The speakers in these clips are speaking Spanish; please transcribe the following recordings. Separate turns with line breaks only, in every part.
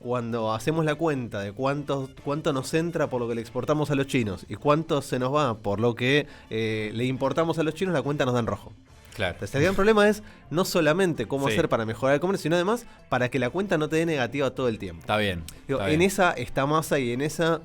cuando hacemos la cuenta de cuánto nos entra por lo que le exportamos a los chinos y cuánto se nos va por lo que le importamos a los chinos, la cuenta nos da en rojo.
Claro.
Entonces, el gran problema es no solamente cómo
Sí.
hacer para mejorar el comercio, sino además para que la cuenta no te dé negativa todo el tiempo.
Está bien.
Digo,
está
en
bien.
esa está Massa y en esa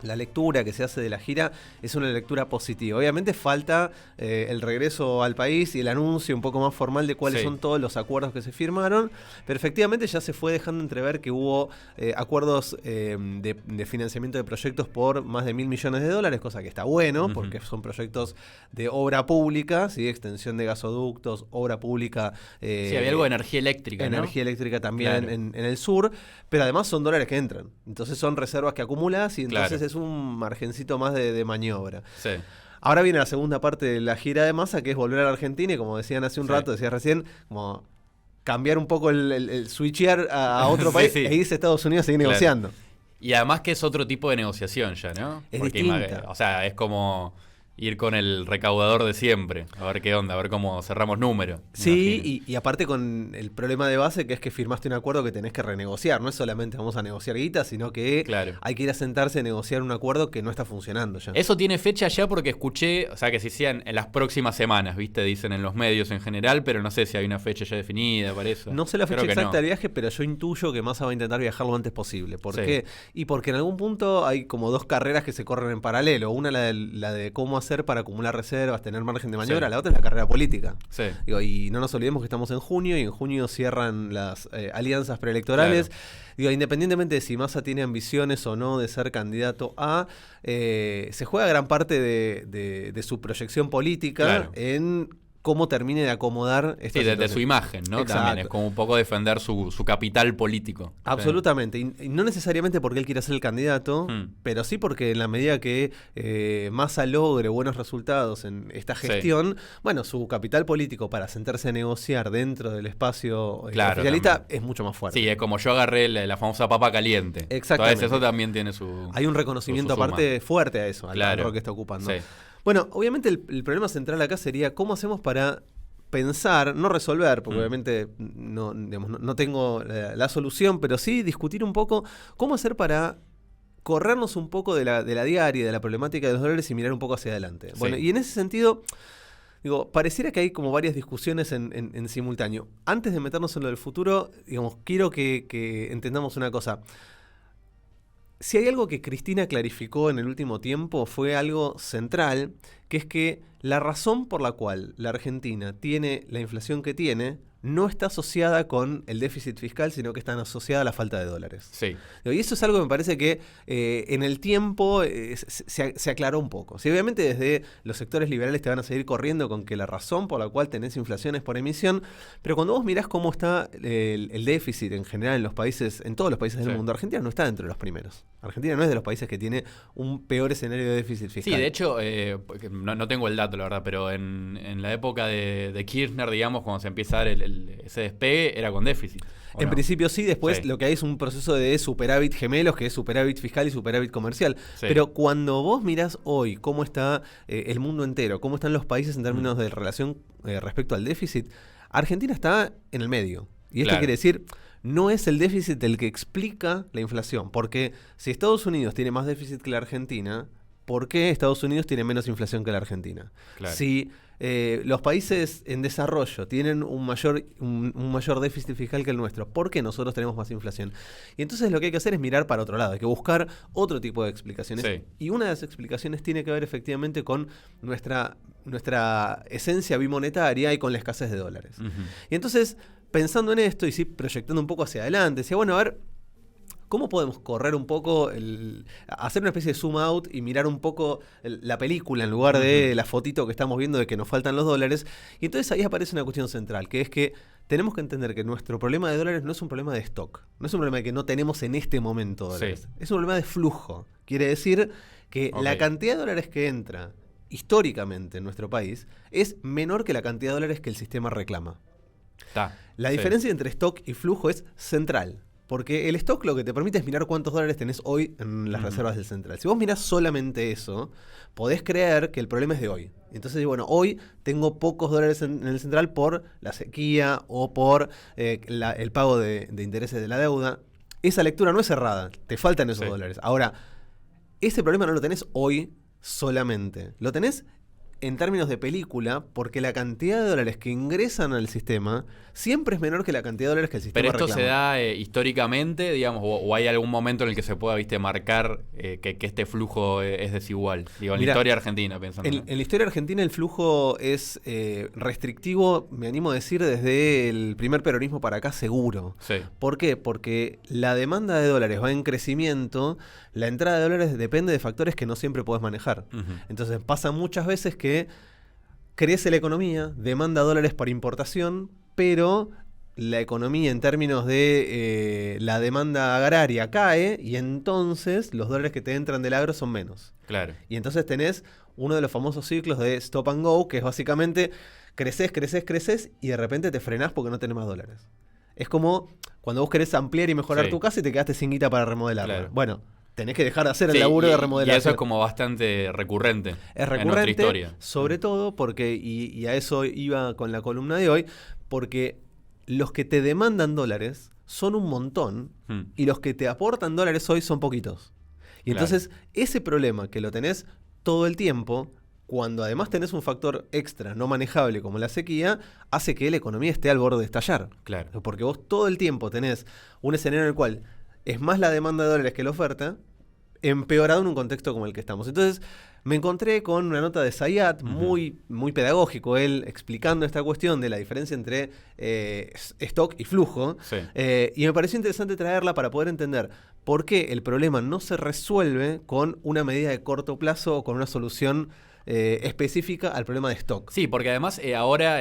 la lectura que se hace de la gira es una lectura positiva. Obviamente falta el regreso al país y el anuncio un poco más formal de cuáles
Sí.
son todos los acuerdos que se firmaron, pero efectivamente ya se fue dejando entrever que hubo acuerdos de financiamiento de proyectos por más de $1.000 millones, cosa que está bueno, porque son proyectos de obra pública, ¿sí? Extensión de gasoductos, obra pública.
Sí, había algo de energía eléctrica, ¿no?
Energía eléctrica también
Claro.
en el sur, pero además son dólares que entran. Entonces son reservas que acumulas y entonces
Claro.
es un margencito más de maniobra.
Sí.
Ahora viene la segunda parte de la gira de Massa, que es volver a la Argentina y como decían hace un
Sí.
rato, decías recién, como cambiar un poco el switchear a otro
Sí,
país
sí.
e irse a Estados Unidos a seguir
Claro.
negociando.
Y además que es otro tipo de negociación ya, ¿no?
Es
Porque
distinta.
o sea, es como ir con el recaudador de siempre, a ver qué onda, a ver cómo cerramos números.
Sí, y aparte con el problema de base que es que firmaste un acuerdo que tenés que renegociar. No es solamente vamos a negociar guita, sino que
Claro.
hay que ir a sentarse a negociar un acuerdo que no está funcionando ya.
Eso tiene fecha ya porque escuché, o sea, que se hacían en las próximas semanas, ¿viste? Dicen en los medios en general, pero no sé si hay una fecha ya definida para eso.
No sé la fecha
Creo que
exacta
no.
del viaje, pero yo intuyo que Massa va a intentar viajar lo antes posible. ¿Por
Sí.
qué? Y porque en algún punto hay como dos carreras que se corren en paralelo. Una la de cómo hacer para acumular reservas, tener margen de maniobra.
Sí.
La otra es la carrera política.
Sí.
Digo, y no nos olvidemos que estamos en junio y en junio cierran las alianzas preelectorales.
Claro.
Digo, independientemente de si Massa tiene ambiciones o no de ser candidato a, se juega gran parte de su proyección política
Claro.
en cómo termine de acomodar esta
Sí, de
situación.
su imagen, ¿no?
Exacto.
También es como un poco defender su capital político.
Absolutamente, y no necesariamente porque él quiera ser el candidato, pero sí porque en la medida que Massa logre buenos resultados en esta gestión, bueno, su capital político para sentarse a negociar dentro del espacio
Claro,
oficialista
también.
es mucho más fuerte.
Sí, es como yo agarré la famosa papa caliente.
Exactamente.
Entonces eso también tiene su...
Hay un reconocimiento
su suma.
aparte fuerte a eso, al
Claro.
rol que está ocupando.
Sí.
Bueno, obviamente el problema central acá sería cómo hacemos para pensar, no resolver, porque obviamente no, digamos, no tengo la solución, pero sí discutir un poco cómo hacer para corrernos un poco de la diaria, de la problemática de los dólares y mirar un poco hacia adelante.
Sí.
Bueno, y en ese sentido, digo, pareciera que hay como varias discusiones en simultáneo. Antes de meternos en lo del futuro, digamos, quiero que entendamos una cosa. Si hay algo que Cristina clarificó en el último tiempo fue algo central, que es que la razón por la cual la Argentina tiene la inflación que tiene no está asociada con el déficit fiscal, sino que está asociada a la falta de dólares.
Sí.
Y eso es algo que me parece que en el tiempo se aclaró un poco. Sí, obviamente desde los sectores liberales te van a seguir corriendo con que la razón por la cual tenés inflación es por emisión, pero cuando vos mirás cómo está el déficit en general en los países, en todos los países del mundo, Argentina no está dentro de los primeros. Argentina no es de los países que tiene un peor escenario de déficit fiscal.
Sí, de hecho, no tengo el dato, la verdad, pero en la época de Kirchner, digamos, cuando se empieza a dar ese despegue, era con déficit.
En principio sí, después
Sí.
lo que hay es un proceso de superávit gemelos, que es superávit fiscal y superávit comercial.
Sí.
Pero cuando vos mirás hoy cómo está el mundo entero, cómo están los países en términos de relación respecto al déficit, Argentina está en el medio. Y esto
Claro.
quiere decir, no es el déficit el que explica la inflación. Porque si Estados Unidos tiene más déficit que la Argentina, ¿por qué Estados Unidos tiene menos inflación que la Argentina?
Claro.
Si los países en desarrollo tienen un mayor déficit fiscal que el nuestro, ¿por qué nosotros tenemos más inflación? Y entonces lo que hay que hacer es mirar para otro lado, hay que buscar otro tipo de explicaciones.
Sí.
Y una de las explicaciones tiene que ver efectivamente con nuestra esencia bimonetaria y con la escasez de dólares. Y entonces, pensando en esto y sí proyectando un poco hacia adelante, decía, bueno, a ver, ¿cómo podemos correr un poco, hacer una especie de zoom out y mirar un poco la película en lugar de la fotito que estamos viendo de que nos faltan los dólares? Y entonces ahí aparece una cuestión central, que es que tenemos que entender que nuestro problema de dólares no es un problema de stock, no es un problema de que no tenemos en este momento dólares,
Sí.
es un problema de flujo. Quiere decir que la cantidad de dólares que entra históricamente en nuestro país es menor que la cantidad de dólares que el sistema reclama. La diferencia entre stock y flujo es central. Porque el stock lo que te permite es mirar cuántos dólares tenés hoy en las reservas del central. Si vos mirás solamente eso, podés creer que el problema es de hoy. Entonces, bueno, hoy tengo pocos dólares en el central por la sequía o por el pago de intereses de la deuda. esa lectura no es errada, te faltan esos
Sí.
dólares. Ahora, ese problema no lo tenés hoy solamente, lo tenés en términos de película, porque la cantidad de dólares que ingresan al sistema siempre es menor que la cantidad de dólares que el sistema
Pero esto
reclama.
se da históricamente, digamos, o hay algún momento en el que se pueda, viste, marcar que este flujo es desigual. Digo, en
Mirá,
la historia argentina, pensando.
En la historia argentina el flujo es restrictivo, me animo a decir, desde el primer peronismo para acá seguro.
Sí,
¿Por qué? Porque la demanda de dólares va en crecimiento, la entrada de dólares depende de factores que no siempre podés manejar.
Ujú.
Entonces pasa muchas veces que crece la economía, demanda dólares para importación, pero la economía en términos de la demanda agraria cae y entonces los dólares que te entran del agro son menos.
Claro.
Y entonces tenés uno de los famosos ciclos de stop and go, que es básicamente creces y de repente te frenás porque no tenés más dólares. Es como cuando vos querés ampliar y mejorar
Sí.
tu casa y te quedaste sin guita para remodelarla.
Claro.
Bueno, tenés que dejar de hacer el
Sí,
laburo de
y
remodelación.
eso es como bastante recurrente.
Es
En nuestra
recurrente,
historia.
sobre todo porque, y a eso iba con la columna de hoy, porque los que te demandan dólares son un montón
Mm.
y los que te aportan dólares hoy son poquitos. Y
Claro.
entonces ese problema que lo tenés todo el tiempo, cuando además tenés un factor extra no manejable como la sequía, hace que la economía esté al borde de estallar.
Claro.
Porque vos todo el tiempo tenés un escenario en el cual es más la demanda de dólares que la oferta, empeorado en un contexto como el que estamos. Entonces me encontré con una nota de Zayat,
Ujú.
muy pedagógico, él explicando esta cuestión de la diferencia entre stock y flujo.
Sí.
Y me pareció interesante traerla para poder entender por qué el problema no se resuelve con una medida de corto plazo o con una solución específica al problema de stock.
Sí, porque además ahora,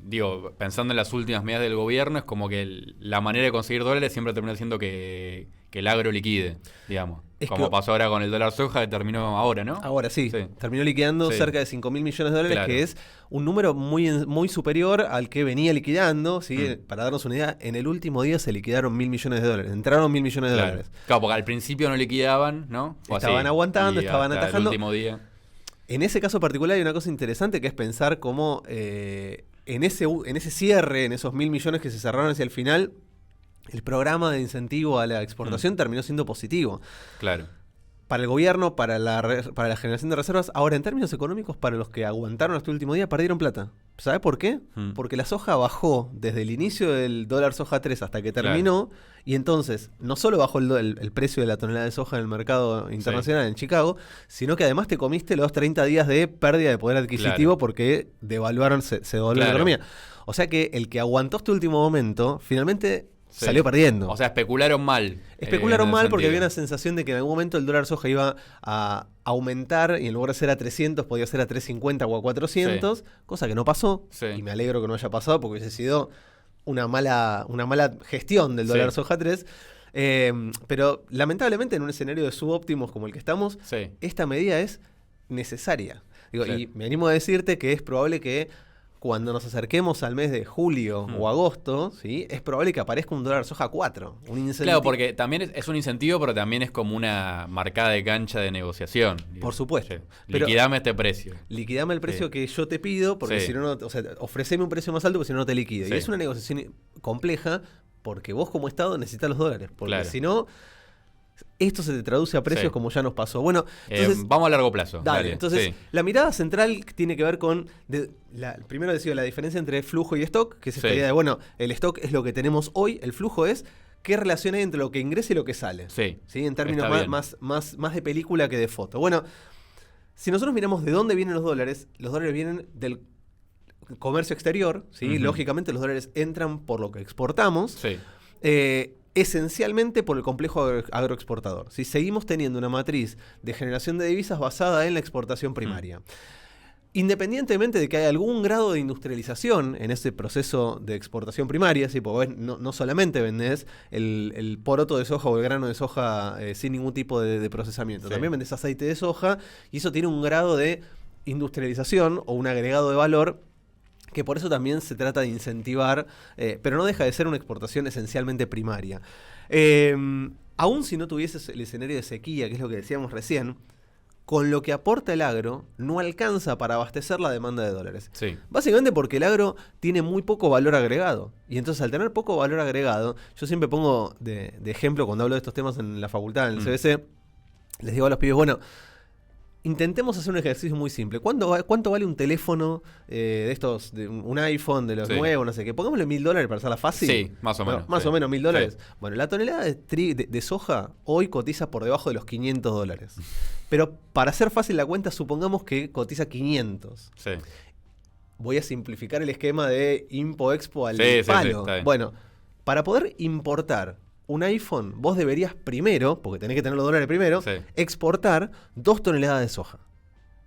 digo, pensando en las últimas medidas del gobierno, es como que la manera de conseguir dólares siempre termina siendo que el agro liquide, digamos.
Es
Como
que-
pasó ahora con el dólar soja que terminó ahora, ¿no?
Ahora sí,
Sí.
terminó liquidando
Sí.
cerca de 5.000 millones de dólares,
Claro.
que es un número muy superior al que venía liquidando. ¿Sí? Para darnos una idea, en el último día se liquidaron 1.000 millones de dólares. Entraron 1.000 millones de
Claro.
dólares.
Claro, porque al principio no liquidaban, ¿no? O
Estaban
así,
aguantando,
y
estaban
hasta
atajando.
el último día.
En ese caso particular hay una cosa interesante que es pensar cómo en ese cierre, en esos 1.000 millones que se cerraron hacia el final, el programa de incentivo a la exportación terminó siendo positivo.
Claro.
Para el gobierno, para la generación de reservas, ahora en términos económicos, para los que aguantaron hasta el último día, perdieron plata. ¿Sabes por qué?
Mm.
Porque la soja bajó desde el inicio del dólar soja 3 hasta que terminó, y entonces no solo bajó el precio de la tonelada de soja en el mercado internacional en Chicago, sino que además te comiste los 30 días de pérdida de poder adquisitivo
Claro.
porque devaluaron, se devaluó la
Claro.
economía. O sea que el que aguantó este último momento, finalmente
Sí.
salió perdiendo.
O sea, especularon mal.
Especularon
en ese
mal porque
sentido.
había una sensación de que en algún momento el dólar soja iba a aumentar y en lugar de ser a 300 podía ser a 350 o a 400, cosa que no pasó.
Sí.
Y me alegro que no haya pasado porque hubiese sido una mala gestión del dólar
Sí.
soja 3. Pero lamentablemente en un escenario de subóptimos como el que estamos,
Sí.
esta medida es necesaria. Digo,
Sí.
y me animo a decirte que es probable que cuando nos acerquemos al mes de julio o agosto, ¿sí? Es probable que aparezca un dólar soja 4. Un incentivo.
Claro, porque también es un incentivo, pero también es como una marcada de cancha de negociación. Digo.
Por supuesto.
Sí.
Pero-
Liquidame este precio.
Liquidame el precio
Sí.
que yo te pido, porque
Sí.
si no, o sea, ofreceme un precio más alto, porque si no, no te liquido.
Sí.
Y es una negociación compleja, porque vos como Estado necesitas los dólares. Porque
Claro.
si no, esto se te traduce a precios
Sí.
como ya nos pasó. Bueno, entonces...
Vamos a largo plazo.
Dale, entonces
Sí.
la mirada central tiene que ver con, primero decía, la diferencia entre flujo y stock, que es esta
Sí.
idea de, bueno, el stock es lo que tenemos hoy, el flujo es qué relación hay entre lo que ingresa y lo que sale.
Sí.
En términos
Está bien.
más de película que de foto. Bueno, si nosotros miramos de dónde vienen los dólares vienen del comercio exterior, ¿sí?
Ujú.
Lógicamente los dólares entran por lo que exportamos.
Sí.
Esencialmente por el complejo agroexportador. Si seguimos teniendo una matriz de generación de divisas basada en la exportación primaria. Independientemente de que haya algún grado de industrialización en ese proceso de exportación primaria, ¿sí? Porque no solamente vendés el poroto de soja o el grano de soja sin ningún tipo de procesamiento,
Sí.
también vendés aceite de soja y eso tiene un grado de industrialización o un agregado de valor que por eso también se trata de incentivar, pero no deja de ser una exportación esencialmente primaria. Aún si no tuvieses el escenario de sequía, que es lo que decíamos recién, con lo que aporta el agro no alcanza para abastecer la demanda de dólares.
Sí.
Básicamente porque el agro tiene muy poco valor agregado. Y entonces al tener poco valor agregado, yo siempre pongo de ejemplo cuando hablo de estos temas en la facultad, en el CBC, les digo a los pibes, bueno, intentemos hacer un ejercicio muy simple. ¿Cuánto vale un teléfono de estos, de un iPhone, de los nuevos, no sé qué? Pongámosle $1.000 para hacerla fácil.
Sí, más o menos.
Más o menos $1.000.
Sí.
Bueno, la tonelada de soja hoy cotiza por debajo de los $500. Pero para hacer fácil la cuenta, supongamos que cotiza 500.
Sí.
Voy a simplificar el esquema de impo-expo al palo.
Sí,
bueno, para poder importar un iPhone, vos deberías primero, porque tenés que tener los dólares primero, exportar 2 toneladas de soja.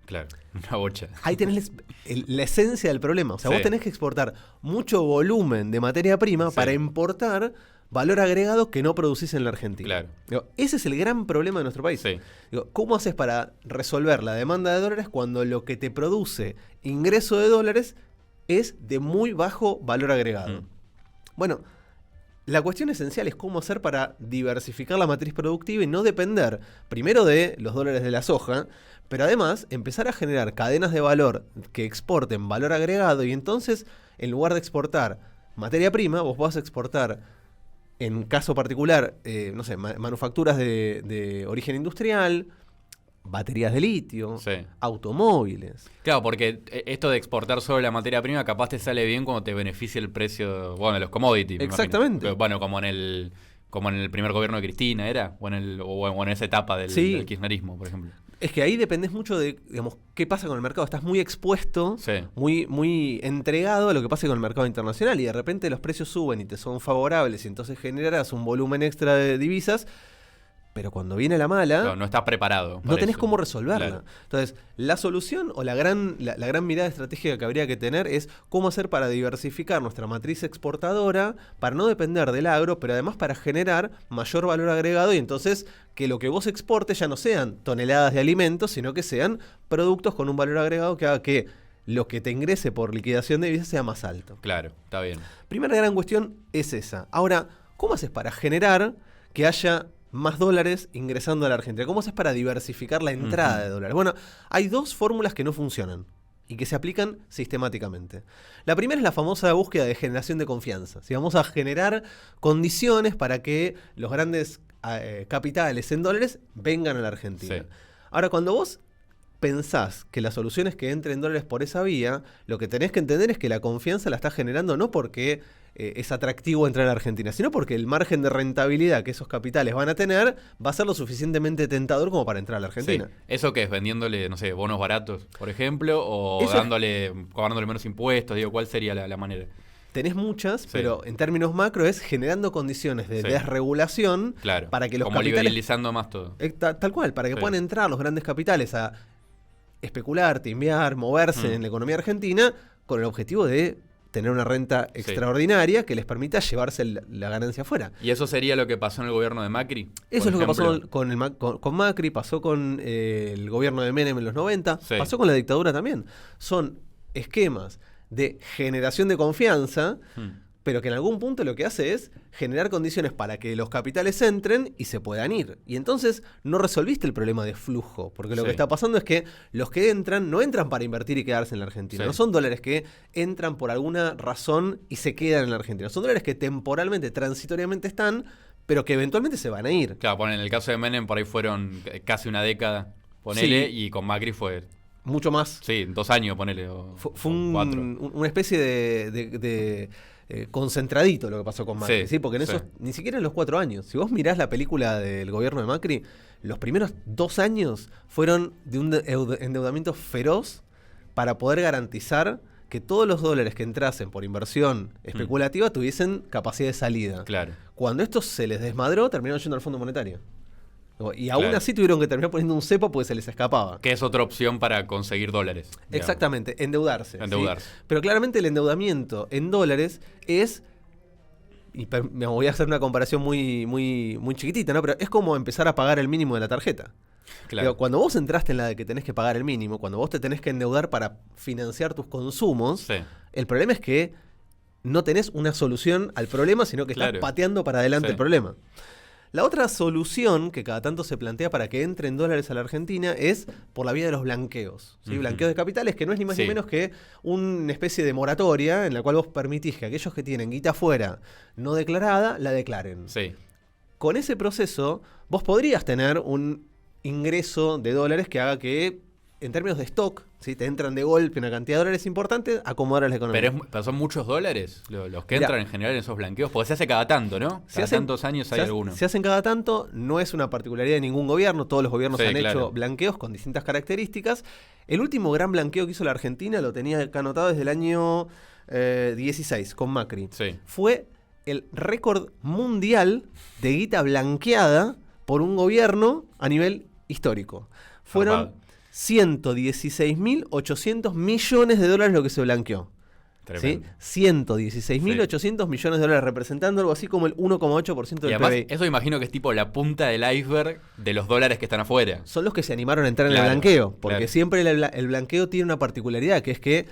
Claro, una bocha.
Ahí tenés la esencia del problema. O sea, vos tenés que exportar mucho volumen de materia prima para importar valor agregado que no producís en la Argentina.
Claro.
Digo, ese es el gran problema de nuestro país.
Sí.
Digo, ¿cómo haces para resolver la demanda de dólares cuando lo que te produce ingreso de dólares es de muy bajo valor agregado? Bueno, la cuestión esencial es cómo hacer para diversificar la matriz productiva y no depender primero de los dólares de la soja, pero además empezar a generar cadenas de valor que exporten valor agregado y entonces en lugar de exportar materia prima, vos vas a exportar, en caso particular, no sé, manufacturas de origen industrial, baterías de litio, automóviles.
Claro, porque esto de exportar solo la materia prima capaz te sale bien cuando te beneficia el precio, bueno, de los commodities.
Exactamente.
Bueno, como en el primer gobierno de Cristina, ¿era? O en esa etapa del kirchnerismo, por ejemplo.
Es que ahí dependés mucho de, digamos, qué pasa con el mercado. Estás muy expuesto, muy entregado a lo que pasa con el mercado internacional y de repente los precios suben y te son favorables y entonces generas un volumen extra de divisas. Pero cuando viene la mala,
no estás preparado.
No tenés cómo resolverla.
Claro.
Entonces, la solución o la gran mirada estratégica que habría que tener es cómo hacer para diversificar nuestra matriz exportadora, para no depender del agro, pero además para generar mayor valor agregado y entonces que lo que vos exportes ya no sean toneladas de alimentos, sino que sean productos con un valor agregado que haga que lo que te ingrese por liquidación de divisas sea más alto.
Claro, está bien.
Primera gran cuestión es esa. Ahora, ¿cómo haces para generar que haya más dólares ingresando a la Argentina? ¿Cómo haces para diversificar la entrada de dólares? Bueno, hay 2 fórmulas que no funcionan y que se aplican sistemáticamente. La primera es la famosa búsqueda de generación de confianza. Si vamos a generar condiciones para que los grandes capitales en dólares vengan a la Argentina. Ahora, cuando vos pensás que la solución es que entre en dólares por esa vía, lo que tenés que entender es que la confianza la estás generando no porque es atractivo entrar a la Argentina, sino porque el margen de rentabilidad que esos capitales van a tener va a ser lo suficientemente tentador como para entrar a la Argentina.
¿Eso qué es? ¿Vendiéndole, no sé, bonos baratos, por ejemplo? ¿O cobrándole menos impuestos? Digo, ¿cuál sería la manera?
Tenés muchas, pero en términos macro es generando condiciones de desregulación para que los
como
capitales...
liberalizando más todo.
Tal cual, para que puedan entrar los grandes capitales a especular, timbear, moverse en la economía argentina con el objetivo de tener una renta extraordinaria que les permita llevarse la ganancia afuera.
¿Y eso sería lo que pasó en el gobierno de Macri?
Eso es lo que pasó con Macri, pasó con el gobierno de Menem en los 90, pasó con la dictadura también. Son esquemas de generación de confianza, pero que en algún punto lo que hace es generar condiciones para que los capitales entren y se puedan ir. Y entonces no resolviste el problema de flujo, porque lo que está pasando es que los que entran no entran para invertir y quedarse en la Argentina. No son dólares que entran por alguna razón y se quedan en la Argentina. Son dólares que temporalmente, transitoriamente están, pero que eventualmente se van a ir.
Claro, en el caso de Menem por ahí fueron casi una década, ponele, y con Macri fue...
Mucho más.
Sí, 2 años, ponele.
Fue una especie de concentradito lo que pasó con Macri, ¿sí? Porque en esos, ni siquiera en los 4 años. Si vos mirás la película del gobierno de Macri, los primeros 2 años fueron de un endeudamiento feroz para poder garantizar que todos los dólares que entrasen por inversión especulativa tuviesen capacidad de salida.
Claro.
Cuando esto se les desmadró, terminaron yendo al Fondo Monetario. Y aún así tuvieron que terminar poniendo un cepo porque se les escapaba.
Que es otra opción para conseguir dólares.
Digamos. Exactamente, endeudarse.
Endeudarse.
¿sí? Pero claramente el endeudamiento en dólares es, y me voy a hacer una comparación muy, muy, muy chiquitita, ¿no? Pero es como empezar a pagar el mínimo de la tarjeta.
Claro.
Pero cuando vos entraste en la de que tenés que pagar el mínimo, cuando vos te tenés que endeudar para financiar tus consumos, el problema es que no tenés una solución al problema, sino que estás pateando para adelante el problema. La otra solución que cada tanto se plantea para que entren dólares a la Argentina es por la vía de los blanqueos. ¿Sí? Blanqueos de capitales, que no es ni más ni menos que una especie de moratoria en la cual vos permitís que aquellos que tienen guita afuera no declarada, la declaren.
Sí.
Con ese proceso, vos podrías tener un ingreso de dólares que haga que, en términos de stock, ¿sí? Te entran de golpe una cantidad de dólares importante, acomodar la economía.
Pero son muchos dólares los que entran en general en esos blanqueos, porque se hace cada tanto, ¿no? Cada tantos años hay alguno.
Se hacen cada tanto, no es una particularidad de ningún gobierno, todos los gobiernos han hecho
claro.
blanqueos con distintas características. El último gran blanqueo que hizo la Argentina, lo tenía acá anotado desde el año 16, con Macri.
Sí.
Fue el récord mundial de guita blanqueada por un gobierno a nivel histórico. Fueron 116.800 millones de dólares lo que se blanqueó.
Tremendo.
¿Sí? 116.800 millones de dólares, representando algo así como el 1,8% del
Y además,
PBI.
eso imagino que es tipo la punta del iceberg de los dólares que están afuera.
Son los que se animaron a entrar en
Claro,
el blanqueo, porque
claro.
siempre el blanqueo tiene una particularidad, que es que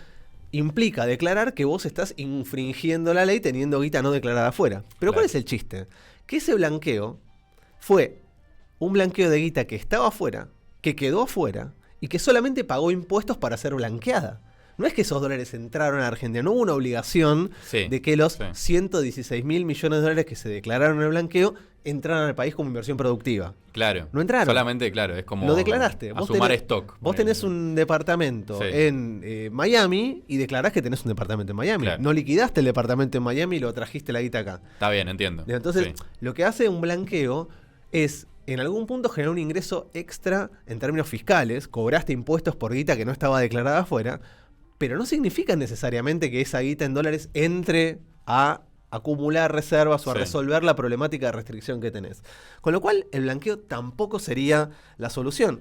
implica declarar que vos estás infringiendo la ley teniendo guita no declarada afuera. Pero ¿cuál
Claro.
es el chiste? Que ese blanqueo fue un blanqueo de guita que estaba afuera, que quedó afuera y que solamente pagó impuestos para ser blanqueada. No es que esos dólares entraron a Argentina, no hubo una obligación de que los 116.000 millones de dólares que se declararon en el blanqueo entraran al país como inversión productiva.
Claro.
No entraron.
Solamente, claro, es como
Lo declaraste.
a sumar stock.
Vos tenés un departamento en Miami y declarás que tenés un departamento en Miami.
Claro.
No liquidaste el departamento en Miami y lo trajiste la guita acá.
Está bien, entiendo.
Entonces, lo que hace un blanqueo es, en algún punto, generar un ingreso extra en términos fiscales. Cobraste impuestos por guita que no estaba declarada afuera, pero no significa necesariamente que esa guita en dólares entre a acumular reservas o a resolver la problemática de restricción que tenés. Con lo cual, el blanqueo tampoco sería la solución.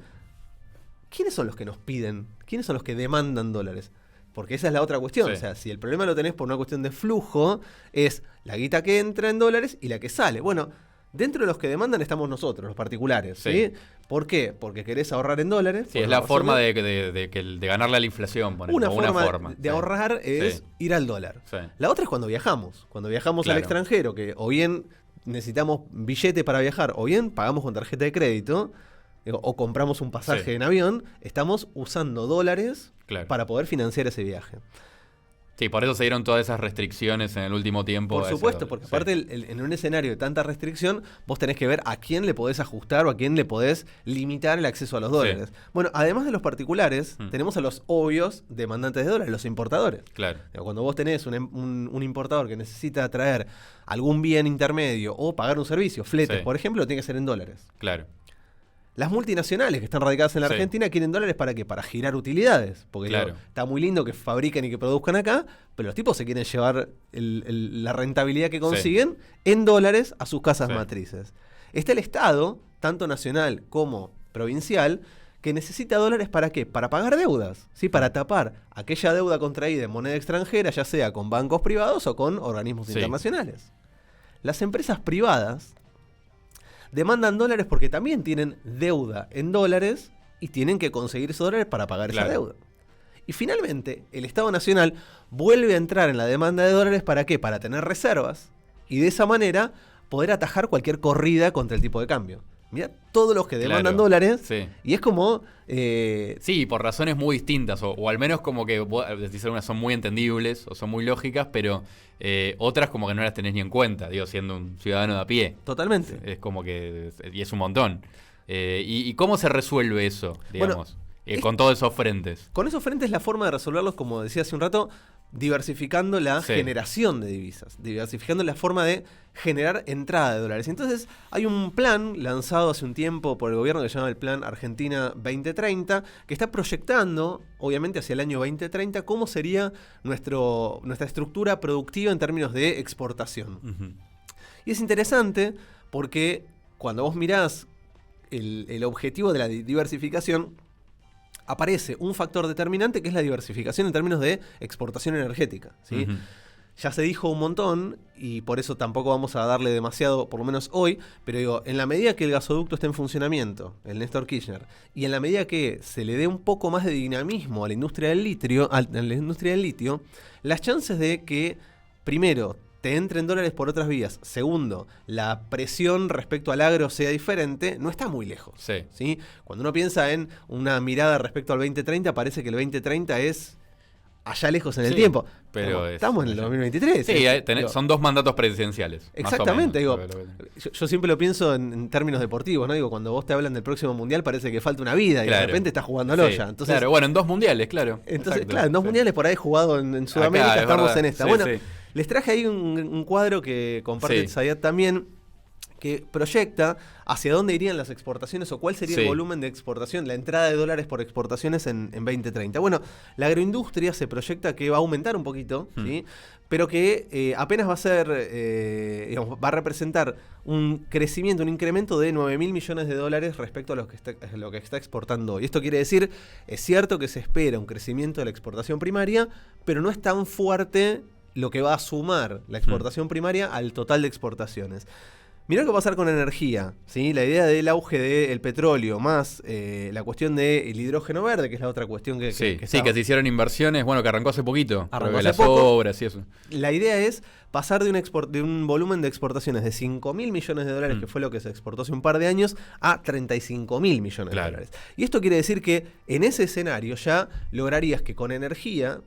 ¿Quiénes son los que nos piden? ¿Quiénes son los que demandan dólares? Porque esa es la otra cuestión. O sea, si el problema lo tenés por una cuestión de flujo, es la guita que entra en dólares y la que sale. Bueno, dentro de los que demandan estamos nosotros, los particulares. ¿Sí? ¿Por qué? Porque querés ahorrar en dólares.
Sí, es la forma de ganarle a la inflación.
Una forma de ahorrar es ir al dólar.
Sí.
La otra es cuando viajamos. Cuando viajamos al extranjero, que o bien necesitamos billete para viajar, o bien pagamos con tarjeta de crédito, o compramos un pasaje en avión, estamos usando dólares para poder financiar ese viaje.
Sí, por eso se dieron todas esas restricciones en el último tiempo.
Por supuesto, porque aparte en un escenario de tanta restricción, vos tenés que ver a quién le podés ajustar o a quién le podés limitar el acceso a los dólares. Bueno, además de los particulares, tenemos a los obvios demandantes de dólares, los importadores.
Claro.
Cuando vos tenés un importador que necesita traer algún bien intermedio o pagar un servicio, fletes, por ejemplo, tiene que ser en dólares.
Claro.
Las multinacionales que están radicadas en la Argentina quieren dólares ¿para qué? Para girar utilidades. Porque está muy lindo que fabriquen y que produzcan acá, pero los tipos se quieren llevar la rentabilidad que consiguen en dólares a sus casas matrices. Está el Estado, tanto nacional como provincial, que necesita dólares ¿para qué? Para pagar deudas, ¿sí? Para tapar aquella deuda contraída en moneda extranjera, ya sea con bancos privados o con organismos internacionales. Las empresas privadas demandan dólares porque también tienen deuda en dólares y tienen que conseguir esos dólares para pagar esa deuda. Y finalmente, el Estado Nacional vuelve a entrar en la demanda de dólares ¿para qué? Para tener reservas y de esa manera poder atajar cualquier corrida contra el tipo de cambio. Mirá todos los que demandan dólares y es como...
Sí, por razones muy distintas, o al menos como que vos decís algunas son muy entendibles o son muy lógicas, pero otras como que no las tenés ni en cuenta, digo, siendo un ciudadano de a pie.
Totalmente.
Es como que... y es un montón. ¿Y cómo se resuelve eso, digamos? Con todos esos frentes.
Con esos frentes la forma de resolverlos, como decía hace un rato, diversificando la generación de divisas, diversificando la forma de generar entrada de dólares. Entonces hay un plan lanzado hace un tiempo por el gobierno que se llama el Plan Argentina 2030, que está proyectando, obviamente hacia el año 2030, cómo sería nuestra estructura productiva en términos de exportación. Y es interesante porque cuando vos mirás el objetivo de la diversificación, aparece un factor determinante que es la diversificación en términos de exportación energética, ¿sí? Ya se dijo un montón y por eso tampoco vamos a darle demasiado, por lo menos hoy, pero digo, en la medida que el gasoducto esté en funcionamiento, el Néstor Kirchner, y en la medida que se le dé un poco más de dinamismo a la industria del litio, las chances de que, primero, te entren dólares por otras vías. Segundo, la presión respecto al agro sea diferente, no está muy lejos.
Sí.
¿Sí? Cuando uno piensa en una mirada respecto al 2030, parece que el 2030 es allá lejos en el tiempo.
Pero
estamos en el 2023.
Sí, son 2 mandatos presidenciales.
Exactamente, digo, yo siempre lo pienso en términos deportivos, ¿no? Digo, cuando vos te hablan del próximo mundial parece que falta una vida y de repente estás jugando al olla. Entonces,
claro, bueno, en 2 mundiales, claro.
Entonces, claro, en 2 mundiales por ahí jugado en Sudamérica, acá, estamos en esta. Bueno, les traje ahí un cuadro que comparte Saiyad también, que proyecta hacia dónde irían las exportaciones o cuál sería el volumen de exportación, la entrada de dólares por exportaciones en 2030. Bueno, la agroindustria se proyecta que va a aumentar un poquito, ¿sí? Pero que apenas va a ser, va a representar un crecimiento, un incremento de 9.000 millones de dólares respecto a lo que está exportando hoy. Esto quiere decir, es cierto que se espera un crecimiento de la exportación primaria, pero no es tan fuerte lo que va a sumar la exportación primaria al total de exportaciones. Mirá qué va a pasar con energía, ¿sí? La idea del auge del petróleo, más la cuestión del hidrógeno verde, que es la otra cuestión que
que se hicieron inversiones, bueno, que arrancó hace poquito.
Arrancó hace
las
poco.
obras y eso.
La idea es pasar de un volumen de exportaciones de 5.000 millones de dólares, que fue lo que se exportó hace un par de años, a 35.000 millones de dólares. Y esto quiere decir que en ese escenario ya lograrías que con energía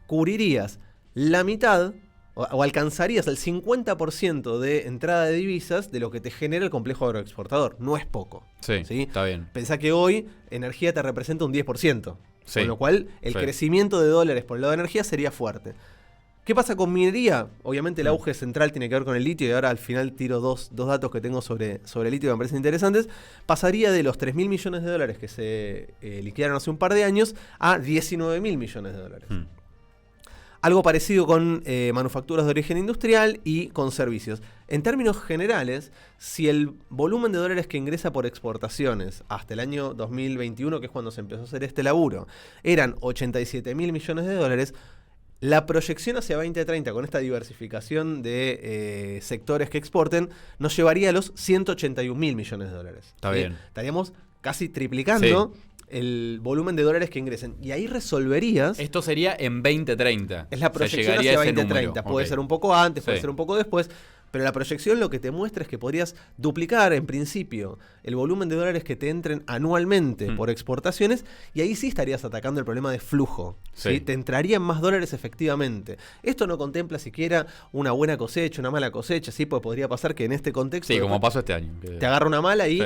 cubrirías la mitad o alcanzarías el 50% de entrada de divisas de lo que te genera el complejo agroexportador. No es poco.
Sí, está bien.
Pensá que hoy energía te representa un 10%. Con lo cual el crecimiento de dólares por el lado de energía sería fuerte. ¿Qué pasa con minería? Obviamente el auge central tiene que ver con el litio y ahora al final tiro dos datos que tengo sobre el litio que me parecen interesantes. Pasaría de los 3.000 millones de dólares que se liquidaron hace un par de años a 19.000 millones de dólares. Algo parecido con manufacturas de origen industrial y con servicios. En términos generales, si el volumen de dólares que ingresa por exportaciones hasta el año 2021, que es cuando se empezó a hacer este laburo, eran 87.000 millones de dólares, la proyección hacia 2030 con esta diversificación de sectores que exporten nos llevaría a los 181.000 millones de dólares.
Está bien.
Estaríamos casi triplicando el volumen de dólares que ingresen. Y ahí resolverías...
Esto sería en 2030.
Es la proyección hacia 2030. Puede ser un poco antes, puede ser un poco después, pero la proyección lo que te muestra es que podrías duplicar, en principio, el volumen de dólares que te entren anualmente por exportaciones, y ahí sí estarías atacando el problema de flujo. ¿Sí? Te entrarían más dólares efectivamente. Esto no contempla siquiera una buena cosecha, una mala cosecha, ¿sí? Porque podría pasar que en este contexto...
Sí, como pasó este año.
Te agarra una mala y...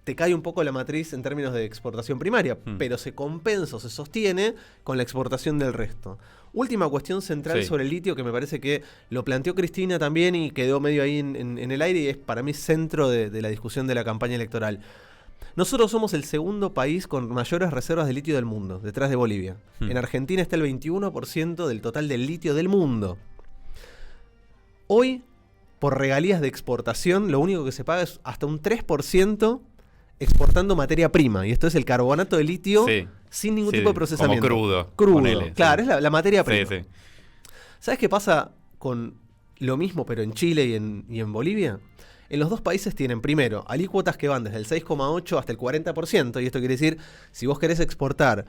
te cae un poco la matriz en términos de exportación primaria, pero se compensa o se sostiene con la exportación del resto. Última cuestión central sobre el litio que me parece que lo planteó Cristina también y quedó medio ahí en el aire y es para mí centro de la discusión de la campaña electoral. Nosotros somos el segundo país con mayores reservas de litio del mundo, detrás de Bolivia. En Argentina está el 21% del total del litio del mundo. Hoy, por regalías de exportación, lo único que se paga es hasta un 3% exportando materia prima, y esto es el carbonato de litio sin ningún tipo de procesamiento.
Como
crudo.
Ponele,
claro, es la materia prima. ¿Sabes qué pasa con lo mismo pero en Chile y en Bolivia? En los dos países tienen, primero, alícuotas que van desde el 6,8 hasta el 40%, y esto quiere decir, si vos querés exportar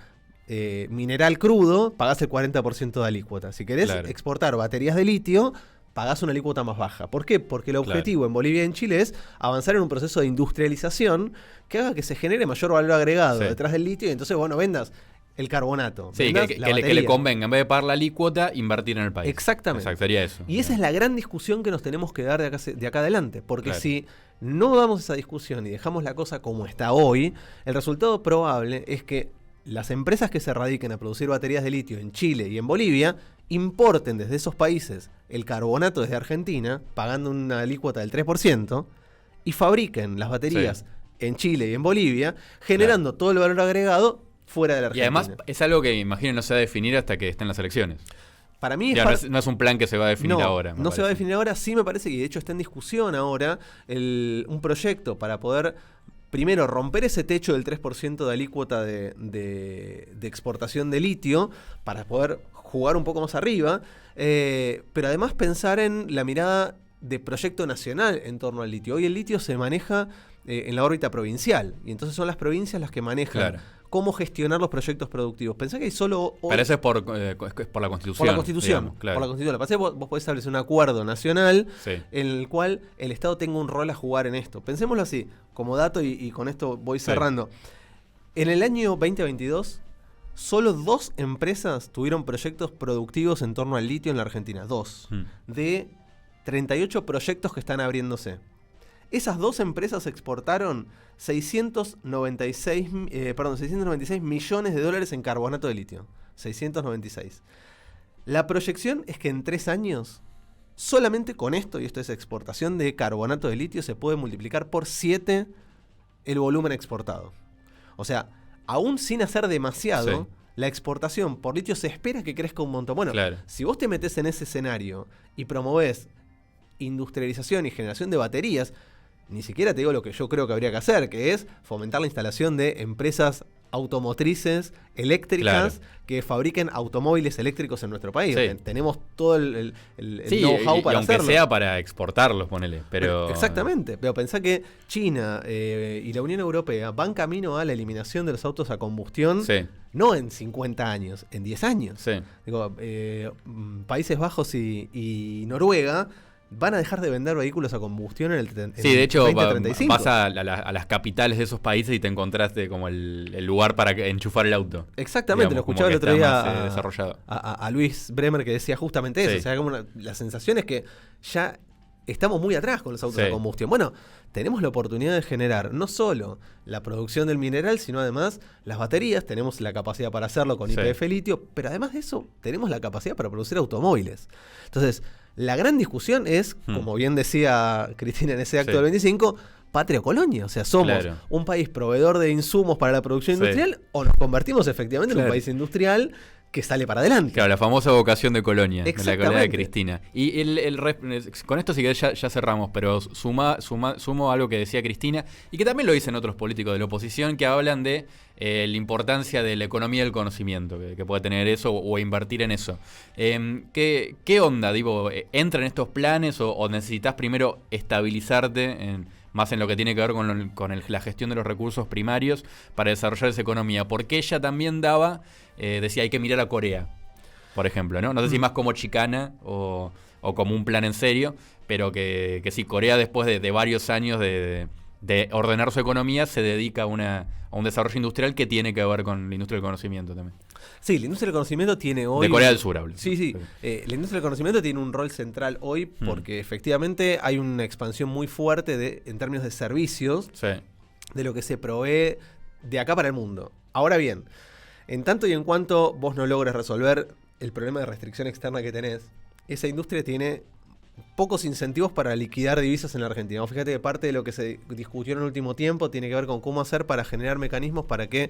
mineral crudo, pagás el 40% de alícuota. Si querés exportar baterías de litio, pagás una alícuota más baja. ¿Por qué? Porque el objetivo en Bolivia y en Chile es avanzar en un proceso de industrialización que haga que se genere mayor valor agregado detrás del litio y entonces, bueno, vendas el carbonato.
Sí, que le convenga, en vez de pagar la alícuota, invertir en el país.
Exactamente.
Sería eso.
Y esa es la gran discusión que nos tenemos que dar de acá adelante. Porque si no damos esa discusión y dejamos la cosa como está hoy, el resultado probable es que las empresas que se radiquen a producir baterías de litio en Chile y en Bolivia importen desde esos países el carbonato desde Argentina, pagando una alícuota del 3%, y fabriquen las baterías en Chile y en Bolivia, generando todo el valor agregado fuera de la Argentina.
Y además es algo que imagino no se va a definir hasta que estén las elecciones.
Para mí
no es un plan que se va a definir ahora.
No se va a definir ahora, sí me parece que de hecho está en discusión ahora un proyecto para poder... Primero, romper ese techo del 3% de alícuota de exportación de litio para poder jugar un poco más arriba, pero además pensar en la mirada de proyecto nacional en torno al litio. Hoy el litio se maneja en la órbita provincial y entonces son las provincias las que manejan cómo gestionar los proyectos productivos. Pensá que hay solo...
Pero eso es por la Constitución.
Por la Constitución.
Digamos, claro.
Por la Constitución. Lo que pasa es que vos podés establecer un acuerdo nacional
Sí.
en el cual el Estado tenga un rol a jugar en esto. Pensémoslo así, como dato, y con esto voy cerrando. En el año 2022, solo 2 empresas tuvieron proyectos productivos en torno al litio en la Argentina. 2. De 38 proyectos que están abriéndose. Esas 2 empresas exportaron 696 millones de dólares en carbonato de litio. 696. La proyección es que en 3 años, solamente con esto, y esto es exportación de carbonato de litio, se puede multiplicar por 7 el volumen exportado. O sea, aún sin hacer demasiado, la exportación por litio se espera que crezca un montón. Bueno, si vos te metés en ese escenario y promovés industrialización y generación de baterías, ni siquiera te digo lo que yo creo que habría que hacer, que es fomentar la instalación de empresas automotrices eléctricas que fabriquen automóviles eléctricos en nuestro país. Tenemos todo el know-how para
aunque
hacerlo.
sea para exportarlos, ponele. Pero...
Exactamente, pero pensá que China y la Unión Europea van camino a la eliminación de los autos a combustión, no en 50 años, en 10 años. Digo, Países Bajos y Noruega van a dejar de vender vehículos a combustión en el
de hecho,
2035.
vas a las capitales de esos países y te encontraste como el lugar para enchufar el auto.
Exactamente,
digamos,
lo escuchaba el otro día
desarrollado.
A Luis Bremer, que decía justamente eso. O sea, como la sensación es que ya estamos muy atrás con los autos a combustión. Bueno, tenemos la oportunidad de generar no solo la producción del mineral, sino además las baterías. Tenemos la capacidad para hacerlo con YPF litio, pero además de eso, tenemos la capacidad para producir automóviles. Entonces, la gran discusión es, como bien decía Cristina en ese acto del 25, patria o colonia. O sea, somos un país proveedor de insumos para la producción industrial, o nos convertimos efectivamente en un país industrial que sale para adelante.
Claro, la famosa vocación de colonia, de la colonia de Cristina. Y con esto sí que ya cerramos, pero sumo algo que decía Cristina, y que también lo dicen otros políticos de la oposición, que hablan de la importancia de la economía del conocimiento, que puede tener eso o invertir en eso. ¿Qué onda? Digo, ¿entra en estos planes o necesitas primero estabilizarte más en lo que tiene que ver con la gestión de los recursos primarios para desarrollar esa economía? Porque ella también decía, hay que mirar a Corea, por ejemplo, ¿no? No sé si más como chicana o como un plan en serio, pero que sí, Corea después de varios años de ordenar su economía se dedica a un desarrollo industrial que tiene que ver con la industria del conocimiento también.
Sí, la industria del conocimiento tiene hoy...
De Corea del Sur hablo.
Sí. La industria del conocimiento tiene un rol central hoy porque efectivamente hay una expansión muy fuerte en términos de servicios de lo que se provee de acá para el mundo. Ahora bien, en tanto y en cuanto vos no logres resolver el problema de restricción externa que tenés, esa industria tiene pocos incentivos para liquidar divisas en la Argentina. Fíjate que parte de lo que se discutió en el último tiempo tiene que ver con cómo hacer para generar mecanismos para que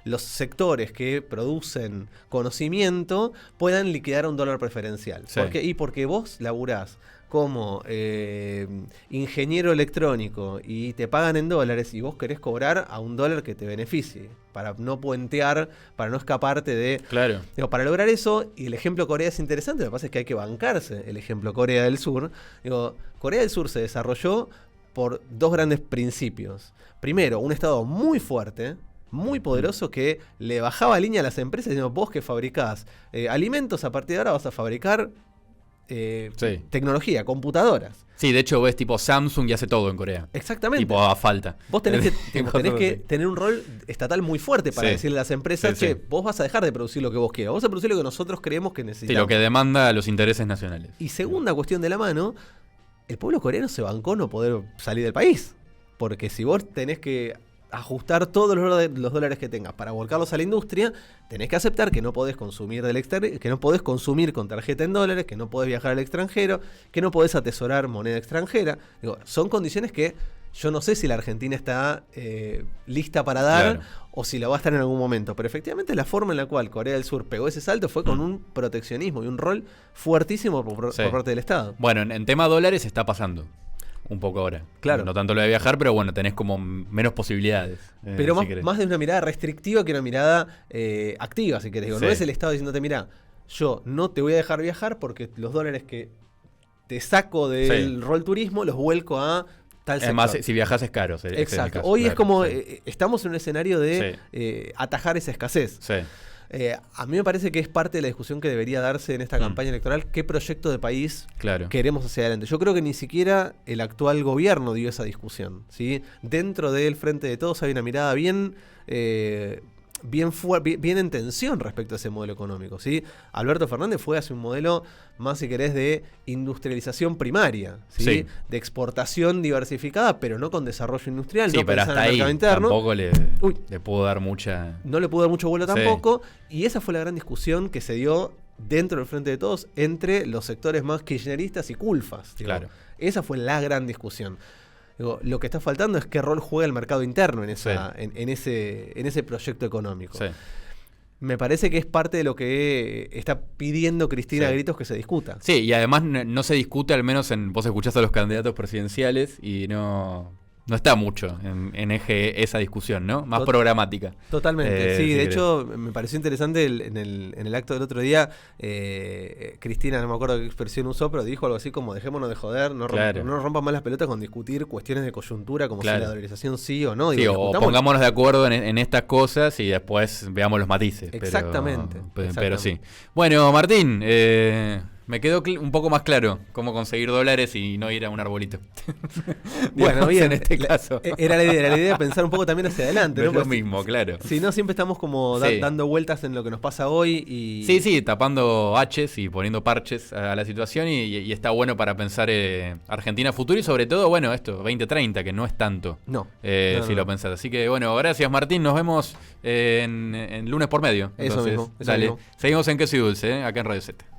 los sectores que producen conocimiento puedan liquidar a un dólar preferencial. ¿Por qué? Y porque vos laburás como ingeniero electrónico y te pagan en dólares y vos querés cobrar a un dólar que te beneficie, para no puentear, para no escaparte de...
Claro.
Digo, para lograr eso, y el ejemplo Corea es interesante, lo que pasa es que hay que bancarse el ejemplo Corea del Sur. Digo, Corea del Sur se desarrolló por 2 grandes principios. Primero, un Estado muy fuerte, muy poderoso, que le bajaba línea a las empresas diciendo, vos que fabricás alimentos, a partir de ahora vas a fabricar tecnología, computadoras.
Sí, de hecho ves tipo Samsung y hace todo en Corea.
Exactamente.
Tipo a falta.
Vos tenés que tener un rol estatal muy fuerte para decirle a las empresas, vos vas a dejar de producir lo que vos quieras, vos vas a producir lo que nosotros creemos que necesitamos.
Sí, lo que demanda los intereses nacionales.
Y segunda cuestión de la mano, el pueblo coreano se bancó no poder salir del país. Porque si vos tenés que ajustar todos los dólares que tengas para volcarlos a la industria, tenés que aceptar que no podés consumir del exterior, que no podés consumir con tarjeta en dólares, que no podés viajar al extranjero, que no podés atesorar moneda extranjera. Digo, son condiciones que yo no sé si la Argentina está lista para dar o si la va a estar en algún momento. Pero efectivamente la forma en la cual Corea del Sur pegó ese salto fue con un proteccionismo y un rol fuertísimo por parte del Estado.
Bueno, en tema dólares está pasando un poco ahora.
Claro.
No tanto lo de viajar, pero bueno, tenés como menos posibilidades.
Pero más de una mirada restrictiva que una mirada activa, si querés. Digo, no es el Estado diciéndote, mira, yo no te voy a dejar viajar porque los dólares que te saco del rol turismo los vuelco a tal sector.
Además, si viajas es caro.
Exacto. Hoy es como, estamos en un escenario de atajar esa escasez.
Sí.
A mí me parece que es parte de la discusión que debería darse en esta campaña electoral, qué proyecto de país queremos hacia adelante. Yo creo que ni siquiera el actual gobierno dio esa discusión, ¿sí? Dentro del Frente de Todos hay una mirada bien en tensión respecto a ese modelo económico, ¿sí? Alberto Fernández fue hacia un modelo más, si querés, de industrialización primaria, ¿sí? Sí. De exportación diversificada, pero no con desarrollo industrial.
Sí,
no
pero hasta ahí interno. Tampoco le pudo dar mucha...
No le pudo dar mucho vuelo tampoco, y esa fue la gran discusión que se dio dentro del Frente de Todos entre los sectores más kirchneristas y culfas. Claro. Esa fue la gran discusión. Digo, lo que está faltando es qué rol juega el mercado interno en ese proyecto económico. Sí. Me parece que es parte de lo que está pidiendo Cristina a gritos que se discuta.
Sí, y además no se discute, al menos vos escuchás a los candidatos presidenciales y no está mucho en eje esa discusión, ¿no? Más programática.
Totalmente, sí. De hecho, me pareció interesante en el acto del otro día, Cristina, no me acuerdo qué expresión usó, pero dijo algo así como, dejémonos de joder, no nos rompan más las pelotas con discutir cuestiones de coyuntura, como si la dolarización sí o no.
Sí, o pongámonos de acuerdo en estas cosas y después veamos los matices.
Exactamente.
Pero sí. Bueno, Martín, me quedó un poco más claro cómo conseguir dólares y no ir a un arbolito.
Bueno, bien,
en este caso.
Era la idea pensar un poco también hacia adelante.
No es lo mismo, claro.
Si no, siempre estamos como dando vueltas en lo que nos pasa hoy. Y...
Sí, tapando H's y poniendo parches a la situación y está bueno para pensar Argentina futuro y sobre todo, bueno, esto, 2030, que no es tanto.
No.
Lo pensás. Así que, bueno, gracias Martín, nos vemos en lunes por medio.
Entonces,
eso mismo. Seguimos en Queso y Dulce, acá en Radio 7.